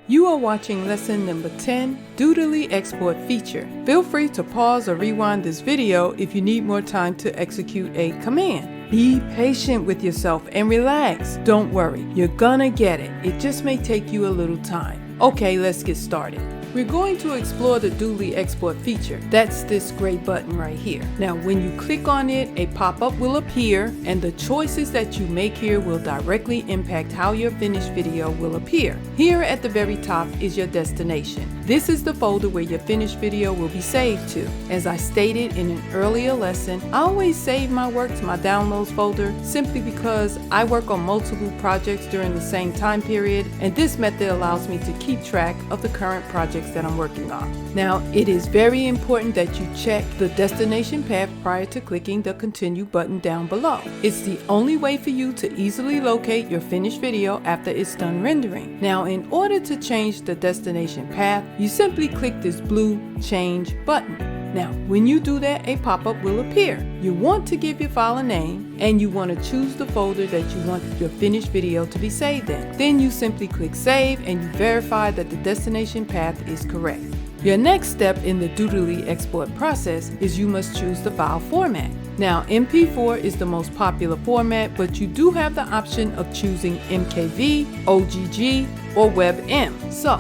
You are watching lesson number 10, Doodly Export feature. Feel free to pause or rewind this video if you need more time to execute a command. Be patient with yourself and relax. Don't worry, you're gonna get it. It just may take you a little time. Okay, let's get started. We're going to explore the Doodly Export feature. That's this gray button right here. Now, when you click on it, a pop-up will appear, and the choices that you make here will directly impact how your finished video will appear. Here at the very top is your destination. This is the folder where your finished video will be saved to. As I stated in an earlier lesson, I always save my work to my downloads folder simply because I work on multiple projects during the same time period, and this method allows me to keep track of the current projects that I'm working on. Now, it is very important that you check the destination path prior to clicking the continue button down below. It's the only way for you to easily locate your finished video after it's done rendering. Now, in order to change the destination path, you simply click this blue change button. Now, when you do that, a pop-up will appear. You want to give your file a name, and you want to choose the folder that you want your finished video to be saved in. Then you simply click Save, and you verify that the destination path is correct. Your next step in the Doodly Export process is you must choose the file format. Now, MP4 is the most popular format, but you do have the option of choosing MKV, OGG, or WebM. So,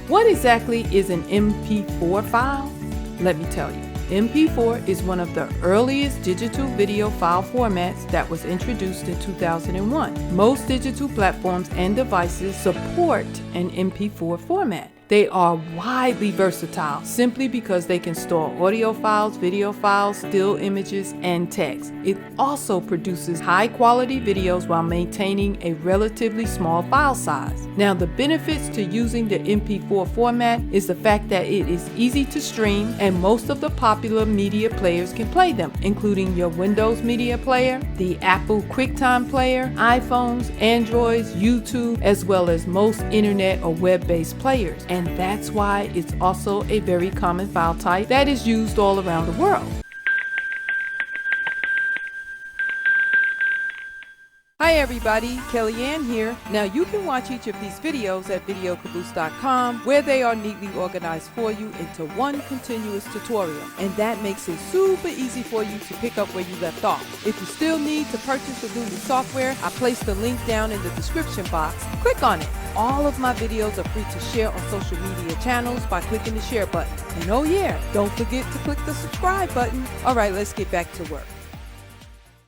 what exactly is an MP4 file? Let me tell you. MP4 is one of the earliest digital video file formats that was introduced in 2001. Most digital platforms and devices support an MP4 format. They are widely versatile simply because they can store audio files, video files, still images, and text. It also produces high-quality videos while maintaining a relatively small file size. Now, the benefits to using the MP4 format is the fact that it is easy to stream, and most of the popular media players can play them, including your Windows Media Player, the Apple QuickTime Player, iPhones, Androids, YouTube, as well as most internet or web-based players. And that's why it's also a very common file type that is used all around the world. Hi everybody, Kellyanne here. Now you can watch each of these videos at videocaboose.com, where they are neatly organized for you into one continuous tutorial, and that makes it super easy for you to pick up where you left off. If you still need to purchase the Doodly software, I placed the link down in the description box. Click on it. All of my videos are free to share on social media channels by clicking the share button. And oh yeah, don't forget to click the subscribe button. Alright, let's get back to work.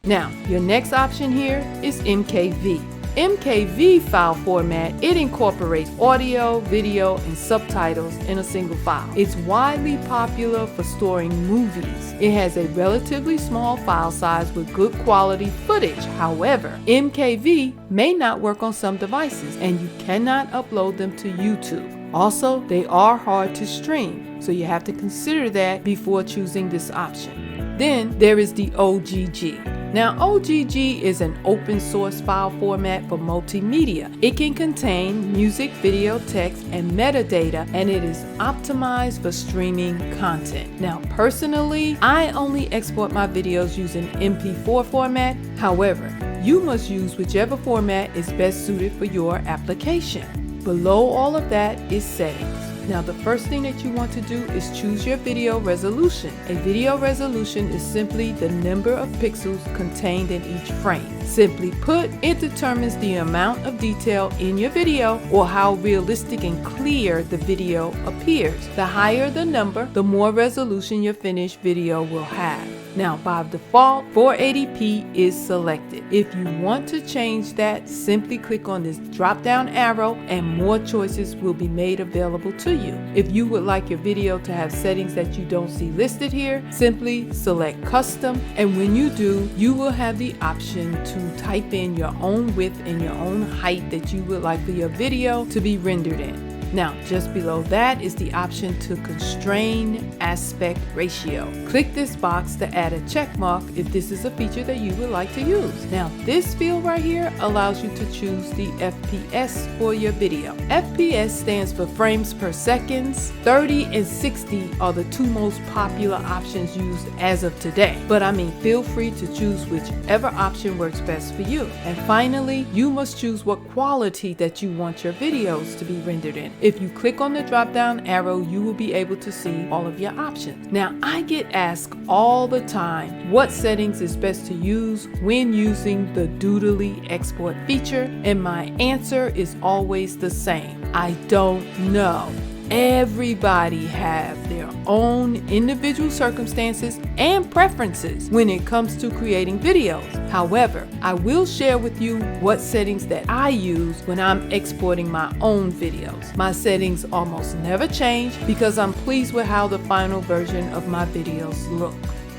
Now, your next option here is MKV. MKV file format, it incorporates audio, video, and subtitles in a single file. It's widely popular for storing movies. It has a relatively small file size with good quality footage. However, MKV may not work on some devices, and you cannot upload them to YouTube. Also, they are hard to stream, so you have to consider that before choosing this option. Then there is the OGG. Now, OGG is an open source file format for multimedia. It can contain music, video, text, and metadata, and it is optimized for streaming content. Now, personally, I only export my videos using MP4 format. However, you must use whichever format is best suited for your application. Below all of that is settings. Now, the first thing that you want to do is choose your video resolution. A video resolution is simply the number of pixels contained in each frame. Simply put, it determines the amount of detail in your video or how realistic and clear the video appears. The higher the number, the more resolution your finished video will have. Now, by default, 480p is selected. If you want to change that, simply click on this drop-down arrow and more choices will be made available to you. If you would like your video to have settings that you don't see listed here, simply select Custom, and when you do, you will have the option to type in your own width and your own height that you would like for your video to be rendered in. Now, just below that is the option to constrain aspect ratio. Click this box to add a check mark if this is a feature that you would like to use. Now, this field right here allows you to choose the FPS for your video. FPS stands for frames per second. 30 and 60 are the two most popular options used as of today. But feel free to choose whichever option works best for you. And finally, you must choose what quality that you want your videos to be rendered in. If you click on the drop down arrow, you will be able to see all of your options. Now, I get asked all the time what settings is best to use when using the Doodly Export feature, and my answer is always the same: I don't know. Everybody have their own individual circumstances and preferences when it comes to creating videos. However, I will share with you what settings that I use when I'm exporting my own videos. My settings almost never change because I'm pleased with how the final version of my videos look.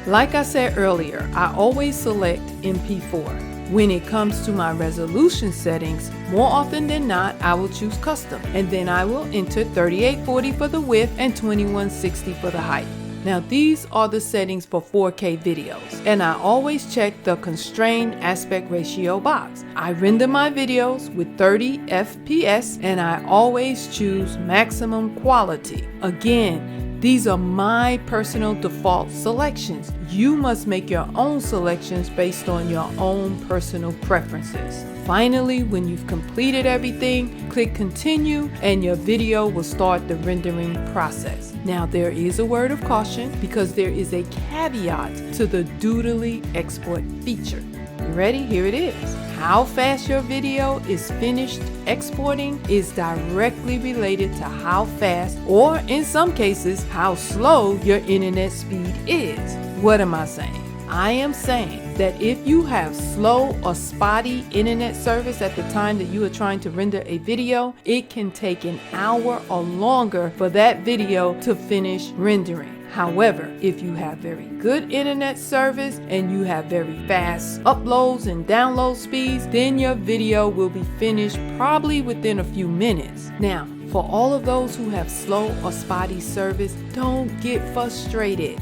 Like I said earlier, I always select MP4. When it comes to my resolution settings, more often than not, I will choose custom, and then I will enter 3840 for the width and 2160 for the height. Now, these are the settings for 4K videos, and I always check the constrained aspect ratio box. I render my videos with 30 FPS, and I always choose maximum quality. Again, these are my personal default selections. You must make your own selections based on your own personal preferences. Finally, when you've completed everything, click continue and your video will start the rendering process. Now, there is a word of caution because there is a caveat to the Doodly Export feature. You ready? Here it is. How fast your video is finished exporting is directly related to how fast, or in some cases, how slow your internet speed is. What am I saying? I am saying that if you have slow or spotty internet service at the time that you are trying to render a video, it can take an hour or longer for that video to finish rendering. However, if you have very good internet service and you have very fast uploads and download speeds, then your video will be finished probably within a few minutes. Now, for all of those who have slow or spotty service, don't get frustrated.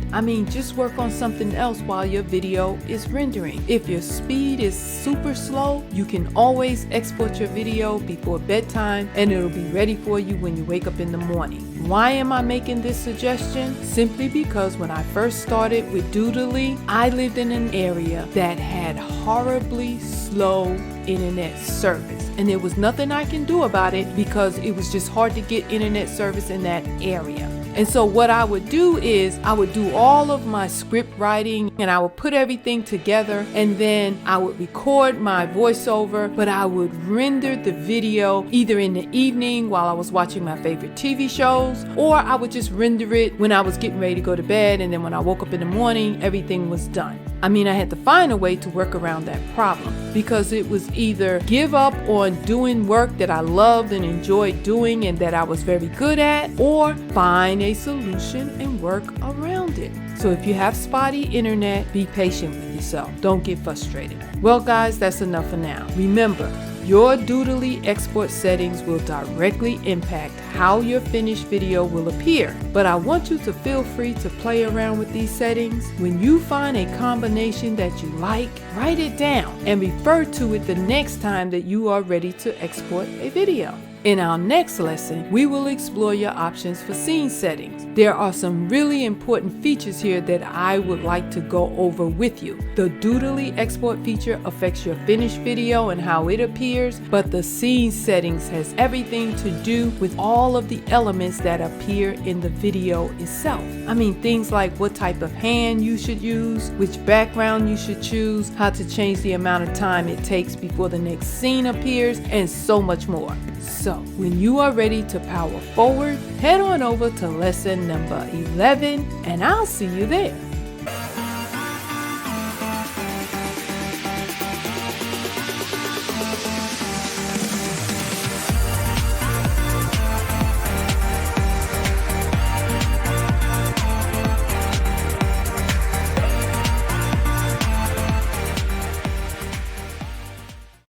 Just work on something else while your video is rendering. If your speed is super slow, you can always export your video before bedtime and it'll be ready for you when you wake up in the morning. Why am I making this suggestion? Simply because when I first started with Doodly, I lived in an area that had horribly slow internet service, and there was nothing I can do about it because it was just hard to get internet service in that area. And so what I would do is I would do all of my script writing and I would put everything together, and then I would record my voiceover, but I would render the video either in the evening while I was watching my favorite TV shows, or I would just render it when I was getting ready to go to bed, and then when I woke up in the morning, everything was done. I had to find a way to work around that problem because it was either give up on doing work that I loved and enjoyed doing and that I was very good at, or find a solution and work around it. So if you have spotty internet, be patient with yourself. Don't get frustrated. Well, guys, that's enough for now. Remember, your Doodly Export settings will directly impact how your finished video will appear. But I want you to feel free to play around with these settings. When you find a combination that you like, write it down and refer to it the next time that you are ready to export a video. In our next lesson, we will explore your options for scene settings. There are some really important features here that I would like to go over with you. The Doodly Export feature affects your finished video and how it appears, but the scene settings has everything to do with all of the elements that appear in the video itself. Things like what type of hand you should use, which background you should choose, how to change the amount of time it takes before the next scene appears, and so much more. So, when you are ready to power forward, head on over to lesson number 11, and I'll see you there.